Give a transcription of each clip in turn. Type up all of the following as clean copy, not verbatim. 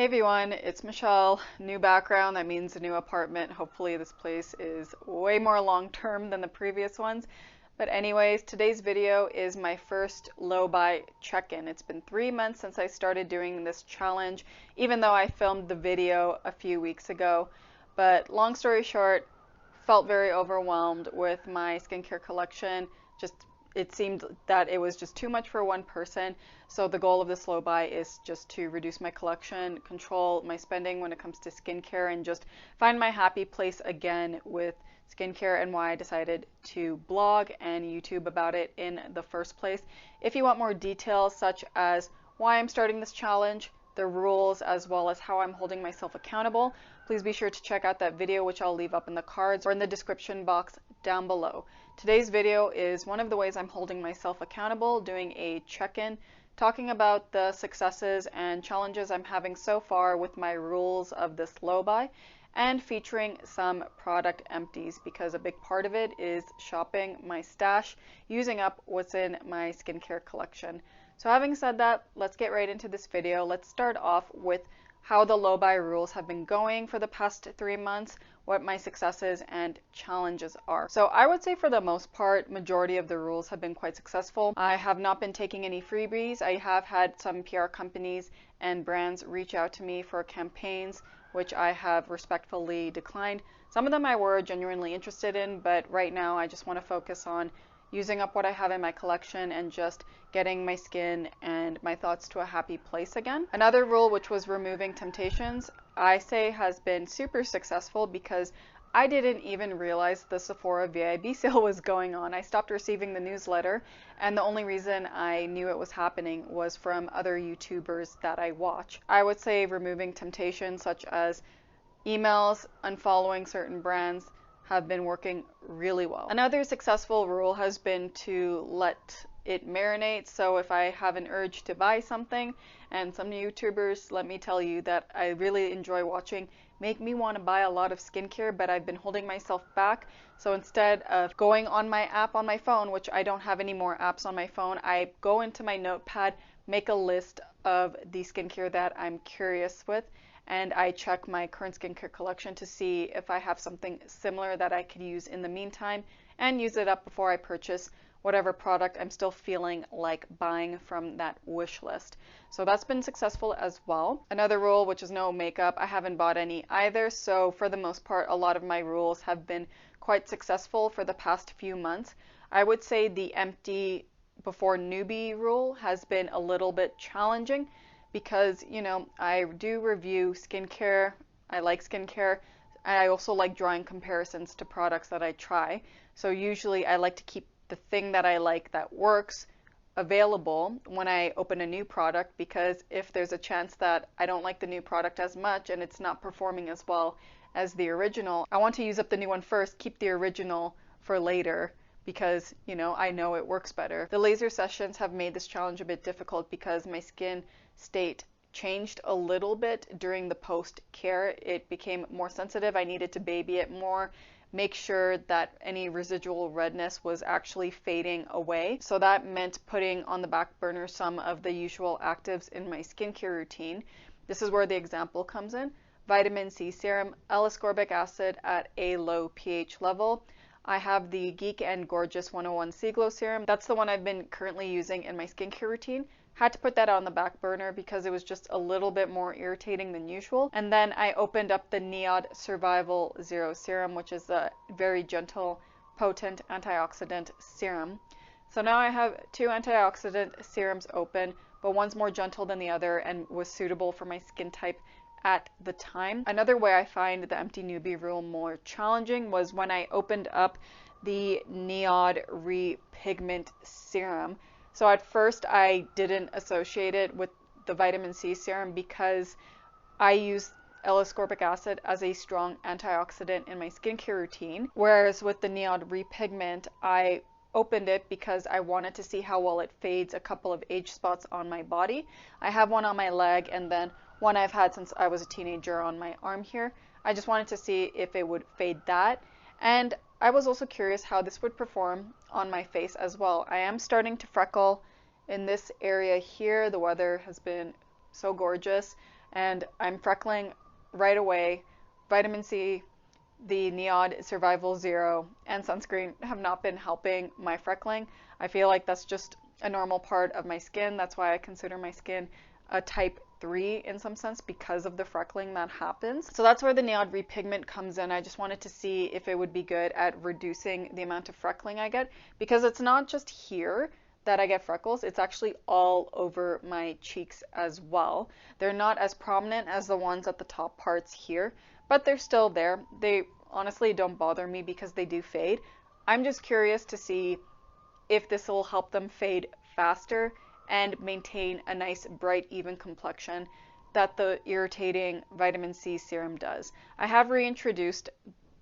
Hey everyone, it's Michelle. New background, that means a new apartment. Hopefully this place is way more long-term than the previous ones. But anyways, today's video is my first low buy check-in. It's been 3 months since I started doing this challenge, even though I filmed the video a few weeks ago. But long story short, felt very overwhelmed with my skincare collection. It seemed that it was just too much for one person. So the goal of this slow buy is just to reduce my collection, control my spending when it comes to skincare, and just find my happy place again with skincare, and why I decided to blog and YouTube about it in the first place. If you want more details such as why I'm starting this challenge, the rules, as well as how I'm holding myself accountable, please be sure to check out that video, which I'll leave up in the cards or in the description box down below. Today's video is one of the ways I'm holding myself accountable, doing a check-in, talking about the successes and challenges I'm having so far with my rules of this low buy, and featuring some product empties, because a big part of it is shopping my stash, using up what's in my skincare collection. So having said that, let's get right into this video. Let's start off with how the low buy rules have been going for the past 3 months, what my successes and challenges are. So I would say for the most part, majority of the rules have been quite successful. I have not been taking any freebies. I have had some PR companies and brands reach out to me for campaigns, which I have respectfully declined. Some of them I were genuinely interested in, but right now I just want to focus on using up what I have in my collection and just getting my skin and my thoughts to a happy place again. Another rule, which was removing temptations, I say has been super successful, because I didn't even realize the Sephora VIB sale was going on. I stopped receiving the newsletter, and the only reason I knew it was happening was from other YouTubers that I watch. I would say removing temptations such as emails, unfollowing certain brands, have been working really well. Another successful rule has been to let it marinate. So if I have an urge to buy something, and some YouTubers, let me tell you, that I really enjoy watching, make me want to buy a lot of skincare, but I've been holding myself back. So instead of going on my app on my phone, which I don't have any more apps on my phone, I go into my notepad, make a list of the skincare that I'm curious with, and I check my current skincare collection to see if I have something similar that I could use in the meantime, and use it up before I purchase whatever product I'm still feeling like buying from that wish list. So that's been successful as well. Another rule, which is no makeup, I haven't bought any either. So for the most part, a lot of my rules have been quite successful for the past few months. I would say the empty before newbie rule has been a little bit challenging, because, you know, I do review skincare, I like skincare, and I also like drawing comparisons to products that I try. So usually I like to keep the thing that I like that works available when I open a new product, because if there's a chance that I don't like the new product as much and it's not performing as well as the original, I want to use up the new one first, keep the original for later, because, you know, I know it works better. The laser sessions have made this challenge a bit difficult, because my skin state changed a little bit during the post care. It became more sensitive. I needed to baby it more, make sure that any residual redness was actually fading away. So that meant putting on the back burner some of the usual actives in my skincare routine. This is where the example comes in. Vitamin C serum, L-ascorbic acid at a low pH level. I have the Geek and Gorgeous 101 Sea Glow serum. That's the one I've been currently using in my skincare routine. Had to put that on the back burner because it was just a little bit more irritating than usual. And then I opened up the NIOD Survival Zero serum, which is a very gentle, potent antioxidant serum. So now I have 2 antioxidant serums open, but one's more gentle than the other and was suitable for my skin type at the time. Another way I find the empty newbie rule more challenging was when I opened up the NIOD Repigment serum. So at first I didn't associate it with the vitamin C serum, because I use L-ascorbic acid as a strong antioxidant in my skincare routine. Whereas with the NIOD Repigment, I opened it because I wanted to see how well it fades a couple of age spots on my body. I have one on my leg, and then one I've had since I was a teenager on my arm here. I just wanted to see if it would fade that. And I was also curious how this would perform on my face as well. I am starting to freckle in this area here. The weather has been so gorgeous, and I'm freckling right away. Vitamin C, the NIOD Survival Zero, and sunscreen have not been helping my freckling. I feel like that's just a normal part of my skin. That's why I consider my skin a type 3 in some sense, because of the freckling that happens. So that's where the NIOD Repigment comes in. I just wanted to see if it would be good at reducing the amount of freckling I get, because it's not just here that I get freckles, it's actually all over my cheeks as well. They're not as prominent as the ones at the top parts here, but they're still there. They honestly don't bother me because they do fade. I'm just curious to see if this will help them fade faster and maintain a nice bright even complexion that the irritating vitamin C serum does. I have reintroduced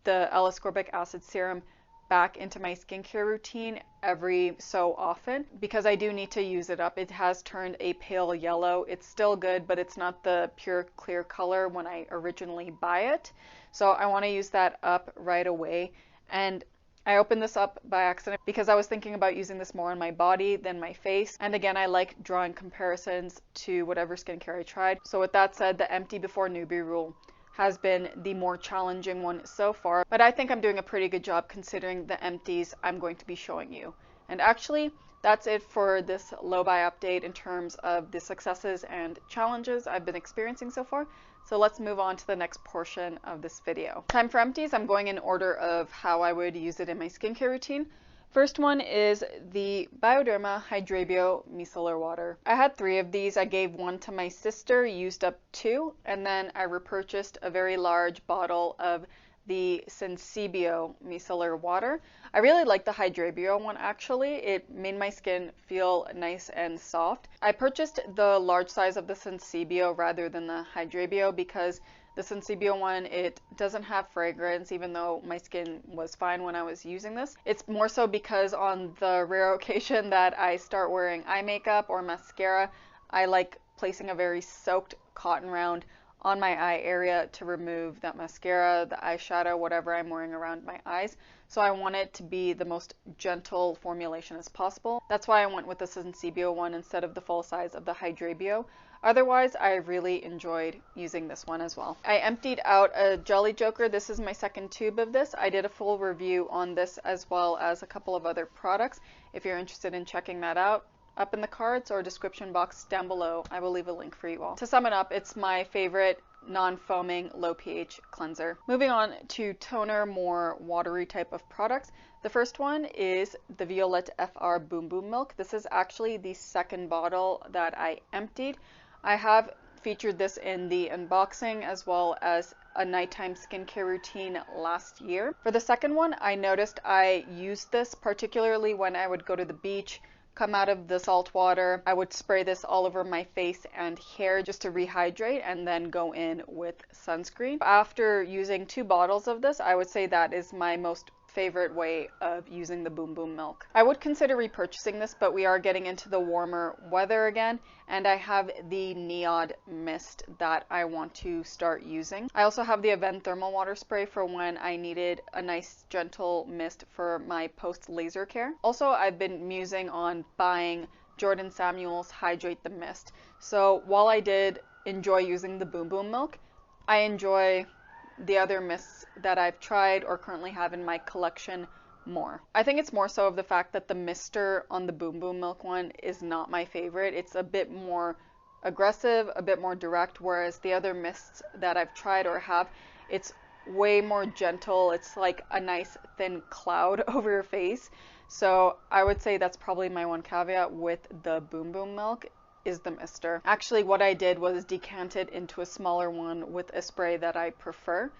the L-ascorbic acid serum back into my skincare routine every so often because I do need to use it up. It has turned a pale yellow. It's still good, but it's not the pure clear color when I originally buy it. So I want to use that up right away. And I opened this up by accident because I was thinking about using this more on my body than my face. And again, I like drawing comparisons to whatever skincare I tried. So with that said, the empty before newbie rule has been the more challenging one so far, but I think I'm doing a pretty good job considering the empties I'm going to be showing you. And actually, that's it for this low buy update in terms of the successes and challenges I've been experiencing so far. So let's move on to the next portion of this video. Time for empties. I'm going in order of how I would use it in my skincare routine. First one is the Bioderma Hydrabio Micellar Water. I had 3 of these. I gave one to my sister, used up 2, and then I repurchased a very large bottle of the Sensibio Micellar Water. I really like the Hydrabio one actually. It made my skin feel nice and soft. I purchased the large size of the Sensibio rather than the Hydrabio because the Sensibio one, it doesn't have fragrance, even though my skin was fine when I was using this. It's more so because on the rare occasion that I start wearing eye makeup or mascara, I like placing a very soaked cotton round on my eye area to remove that mascara, the eyeshadow, whatever I'm wearing around my eyes. So I want it to be the most gentle formulation as possible. That's why I went with the Sensibio one instead of the full size of the Hydrabio. Otherwise, I really enjoyed using this one as well. I emptied out a Jolly Joker. This is my second tube of this. I did a full review on this as well as a couple of other products. If you're interested in checking that out, up in the cards or description box down below, I will leave a link for you all. To sum it up, it's my favorite non-foaming low pH cleanser. Moving on to toner, more watery type of products. The first one is the Violette FR Boom Boom Milk. This is actually the second bottle that I emptied. I have featured this in the unboxing as well as a nighttime skincare routine last year. For the second one, I noticed I used this particularly when I would go to the beach, come out of the salt water. I would spray this all over my face and hair just to rehydrate and then go in with sunscreen. After using 2 bottles of this, I would say that is my most favorite way of using the Boom Boom Milk. I would consider repurchasing this, but we are getting into the warmer weather again, and I have the NIOD mist that I want to start using. I also have the Avène thermal water spray for when I needed a nice gentle mist for my post laser care. Also, I've been musing on buying Jordan Samuel's Hydrate the Mist. So while I did enjoy using the Boom Boom Milk, I enjoy the other mists that I've tried or currently have in my collection more. I think it's more so of the fact that the mister on the Boom Boom Milk one is not my favorite. It's a bit more aggressive, a bit more direct, whereas the other mists that I've tried or have, it's way more gentle. It's like a nice thin cloud over your face. So I would say that's probably my one caveat with the Boom Boom Milk is the mister. Actually, what I did was decant it into a smaller one with a spray that I prefer,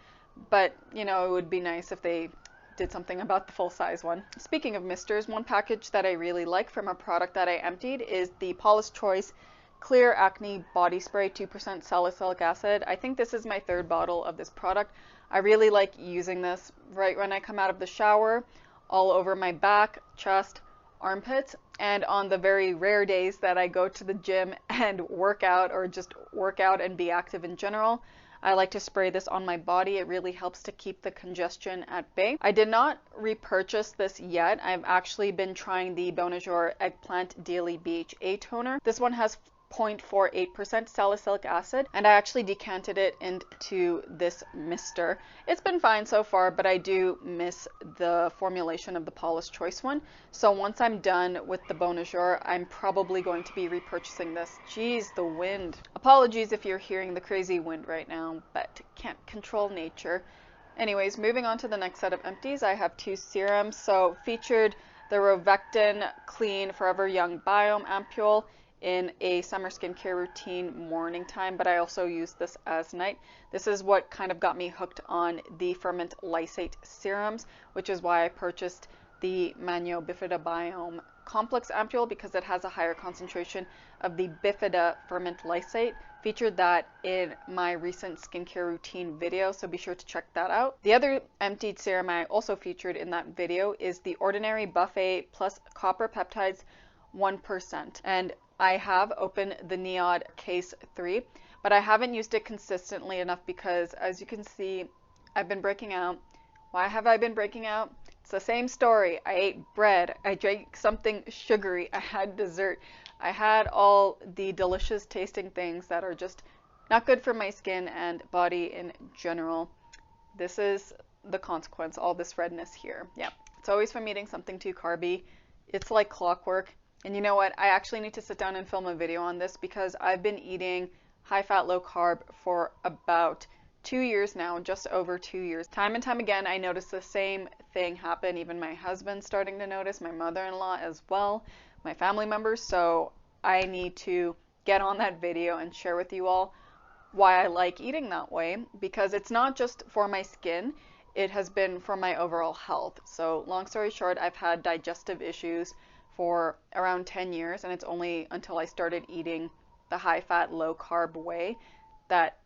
but you know, it would be nice if they did something about the full size one. Speaking of misters, one package that I really like from a product that I emptied is the Paula's Choice Clear Acne Body Spray 2% Salicylic Acid. I think this is my 3rd bottle of this product. I really like using this right when I come out of the shower, all over my back, chest, armpits, and on the very rare days that I go to the gym and work out or just work out and be active in general, I like to spray this on my body. It really helps to keep the congestion at bay. I did not repurchase this yet. I've actually been trying the Bonjour Eggplant Daily BHA Toner. This one has 0.48% salicylic acid, and I actually decanted it into this mister. It's been fine so far, but I do miss the formulation of the Paula's Choice one. So once I'm done with the Bonjour, I'm probably going to be repurchasing this. Jeez, the wind. Apologies if you're hearing the crazy wind right now, but can't control nature. Anyways, moving on to the next set of empties, I have two serums. So featured the Rovectin Clean Forever Young Biome Ampule in a summer skincare routine morning time, but I also use this as night. This is what kind of got me hooked on the ferment lysate serums, which is why I purchased the Manio Bifida Biome Complex Ampule, because it has a higher concentration of the Bifida ferment lysate. Featured that in my recent skincare routine video, so be sure to check that out. The other emptied serum I also featured in that video is the Ordinary Buffet Plus Copper Peptides 1%. And I have opened the Neod Case 3, but I haven't used it consistently enough because, as you can see, I've been breaking out. Why have I been breaking out? It's the same story. I ate bread. I drank something sugary. I had dessert. I had all the delicious tasting things that are just not good for my skin and body in general. This is the consequence, all this redness here. Yeah, it's always from eating something too carby. It's like clockwork. And you know what? I actually need to sit down and film a video on this because I've been eating high fat, low carb for about 2 years now, just over 2 years. Time and time again, I notice the same thing happen. Even my husband's starting to notice, my mother-in-law as well, my family members. So I need to get on that video and share with you all why I like eating that way, because it's not just for my skin, it has been for my overall health. So long story short, I've had digestive issues for around 10 years, and it's only until I started eating the high fat, low carb way that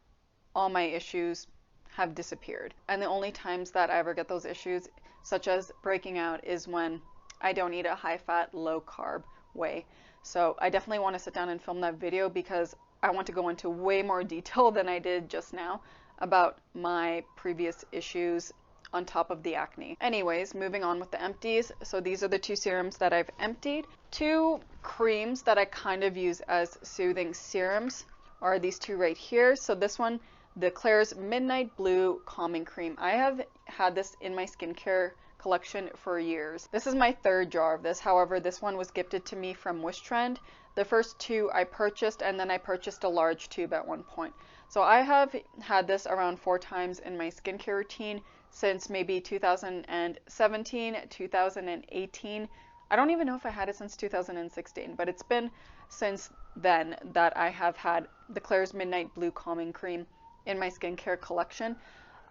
all my issues have disappeared. And the only times that I ever get those issues, such as breaking out, is when I don't eat a high fat, low carb way. So I definitely want to sit down and film that video because I want to go into way more detail than I did just now about my previous issues on top of the acne. Anyways, moving on with the empties. So these are the two serums that I've emptied. Two creams that I kind of use as soothing serums are these two right here. So this one, the Klairs Midnight Blue Calming Cream. I have had this in my skincare collection for years. This is my third jar of this. However, this one was gifted to me from Wishtrend. The first two I purchased, and then I purchased a large tube at one point. So I have had this around 4 times in my skincare routine since maybe 2017, 2018. I don't even know if I had it since 2016, but it's been since then that I have had the Klairs Midnight Blue Calming Cream in my skincare collection.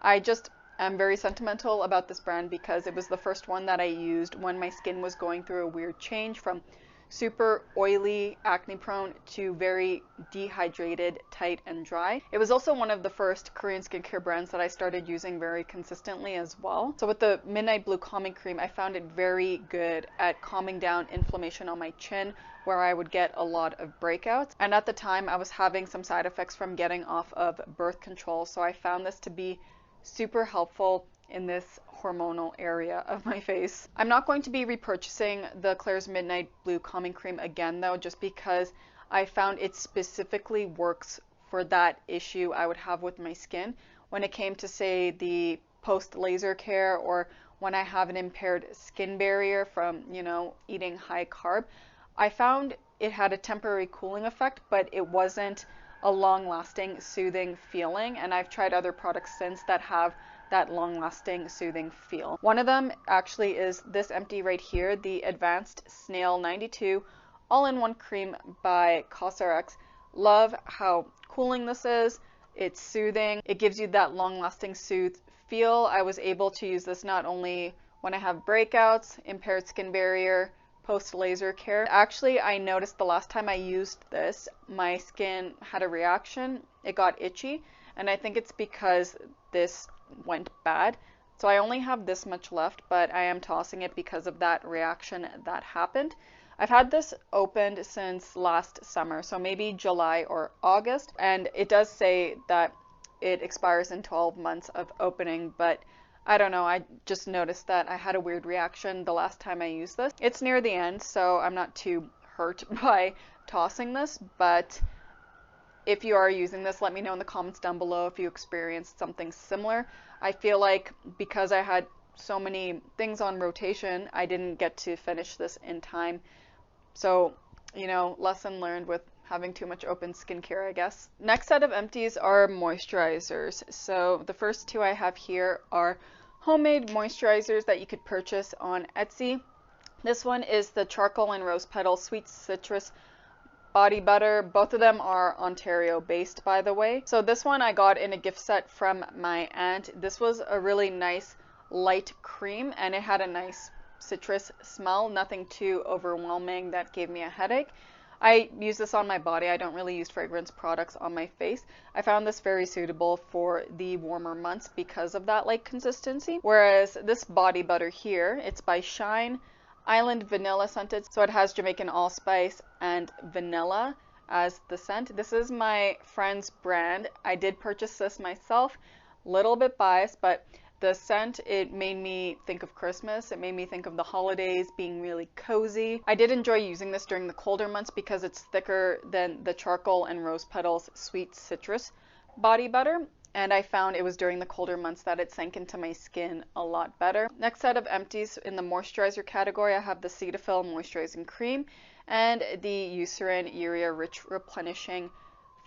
I just am very sentimental about this brand because it was the first one that I used when my skin was going through a weird change from super oily, acne prone to very dehydrated, tight, and dry. It was also one of the first Korean skincare brands that I started using very consistently as well. So with the Midnight Blue Calming Cream, I found it very good at calming down inflammation on my chin where I would get a lot of breakouts. And at the time, I was having some side effects from getting off of birth control. So I found this to be super helpful in this hormonal area of my face. I'm not going to be repurchasing the Klairs Midnight Blue Calming Cream again though, just because I found it specifically works for that issue I would have with my skin when it came to, say, the post laser care, or when I have an impaired skin barrier from, eating high carb. I found it had a temporary cooling effect, but it wasn't a long-lasting soothing feeling, and I've tried other products since that have that long-lasting soothing feel. One of them actually is this empty right here, the Advanced Snail 92 All-in-One Cream by CosRx. Love how cooling this is. It's soothing. It gives you that long-lasting soothe feel. I was able to use this not only when I have breakouts, impaired skin barrier, post-laser care. Actually, I noticed the last time I used this, my skin had a reaction. It got itchy, and I think it's because this went bad. So I only have this much left, but I am tossing it because of that reaction that happened. I've had this opened since last summer, so maybe July or August, and it does say that it expires in 12 months of opening, but I don't know, I just noticed that I had a weird reaction the last time I used this. It's near the end, so I'm not too hurt by tossing this, but if you are using this, let me know in the comments down below if you experienced something similar. I feel like because I had so many things on rotation, I didn't get to finish this in time. So, you know, lesson learned with having too much open skincare, I guess. Next set of empties are moisturizers. So the first two I have here are homemade moisturizers that you could purchase on Etsy. This one is the Charcoal and Rose Petal Sweet Citrus Body Butter. Both of them are Ontario based, by the way. So this one I got in a gift set from my aunt. This was a really nice light cream and it had a nice citrus smell, nothing too overwhelming that gave me a headache. I use this on my body. I don't really use fragrance products on my face. I found this very suitable for the warmer months because of that light consistency. Whereas this body butter here, it's by Shine Island Vanilla scented, so it has Jamaican allspice and vanilla as the scent. This is my friend's brand. I did purchase this myself, little bit biased, but the scent, it made me think of Christmas. It made me think of the holidays, being really cozy. I did enjoy using this during the colder months because it's thicker than the Charcoal and Rose Petals Sweet Citrus body butter. And I found it was during the colder months that it sank into my skin a lot better. Next set of empties in the moisturizer category, I have the Cetaphil Moisturizing Cream and the Eucerin Urea Rich Replenishing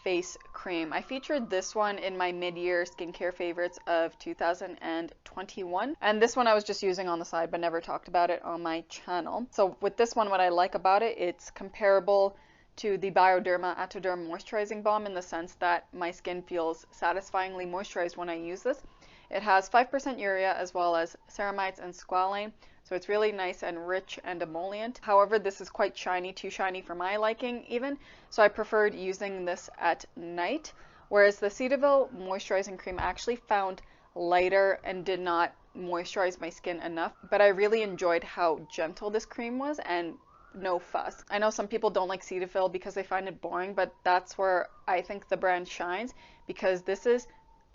Face Cream. I featured this one in my mid-year skincare favorites of 2021. And this one I was just using on the side but never talked about it on my channel. So with this one, what I like about it, it's comparable to the Bioderma Atoderm Moisturizing Balm in the sense that my skin feels satisfyingly moisturized when I use this. It has 5% urea as well as ceramides and squalane, so it's really nice and rich and emollient. However, this is quite shiny, too shiny for my liking even, so I preferred using this at night, whereas the Cetaphil Moisturizing Cream I actually found lighter and did not moisturize my skin enough, but I really enjoyed how gentle this cream was and no fuss. I know some people don't like Cetaphil because they find it boring, but that's where I think the brand shines, because this is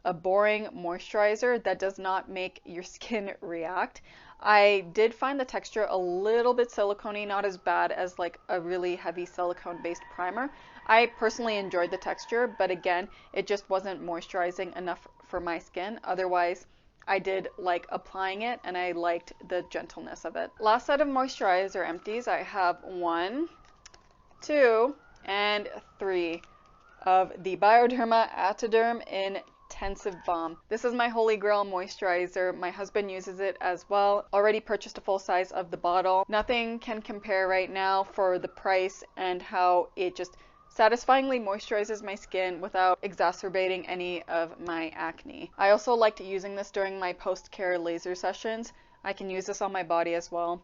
a boring moisturizer that does not make your skin react. I did find the texture a little bit silicone-y, not as bad as like a really heavy silicone based primer. I personally enjoyed the texture, but again, it just wasn't moisturizing enough for my skin. Otherwise, I did like applying it and I liked the gentleness of it. Last set of moisturizer empties, I have 1, 2, and 3 of the Bioderma Atoderm Intensive Balm. This is my holy grail moisturizer. My husband uses it as well. Already purchased a full size of the bottle. Nothing can compare right now for the price and how it just satisfyingly moisturizes my skin without exacerbating any of my acne. I also liked using this during my post-care laser sessions. I can use this on my body as well.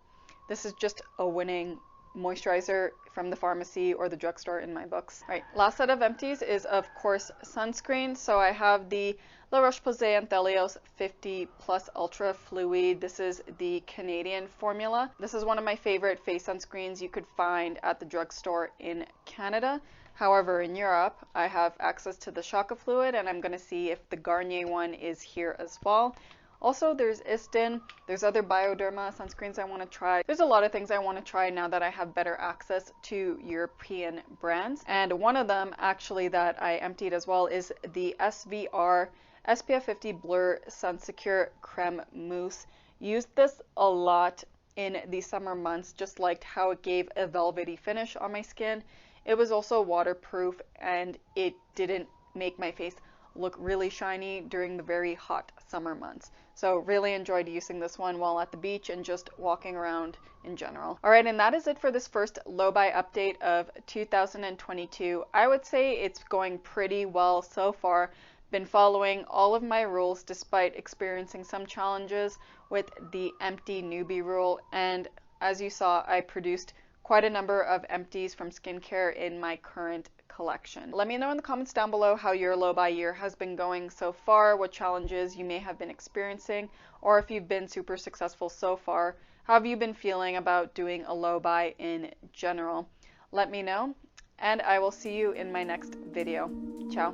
This is just a winning moisturizer from the pharmacy or the drugstore in my books. All right, last set of empties is of course sunscreen. So I have the La Roche-Posay Anthelios 50 Plus Ultra Fluid. This is the Canadian formula. This is one of my favorite face sunscreens you could find at the drugstore in Canada. However, in Europe, I have access to the Shaka Fluid, and I'm going to see if the Garnier one is here as well. Also, there's Istin. There's other Bioderma sunscreens I want to try. There's a lot of things I want to try now that I have better access to European brands. And one of them, actually, that I emptied as well is the SVR SPF 50 Blur Sun Secure Creme Mousse. Used this a lot in the summer months, just liked how it gave a velvety finish on my skin. It was also waterproof and it didn't make my face look really shiny during the very hot summer months. So really enjoyed using this one while at the beach and just walking around in general. All right, and that is it for this first low buy update of 2022. I would say it's going pretty well so far. Been following all of my rules despite experiencing some challenges with the empty newbie rule, and as you saw, I produced quite a number of empties from skincare in my current collection. Let me know in the comments down below how your low buy year has been going so far, what challenges you may have been experiencing, or if you've been super successful so far. How have you been feeling about doing a low buy in general? Let me know, and I will see you in my next video. Ciao.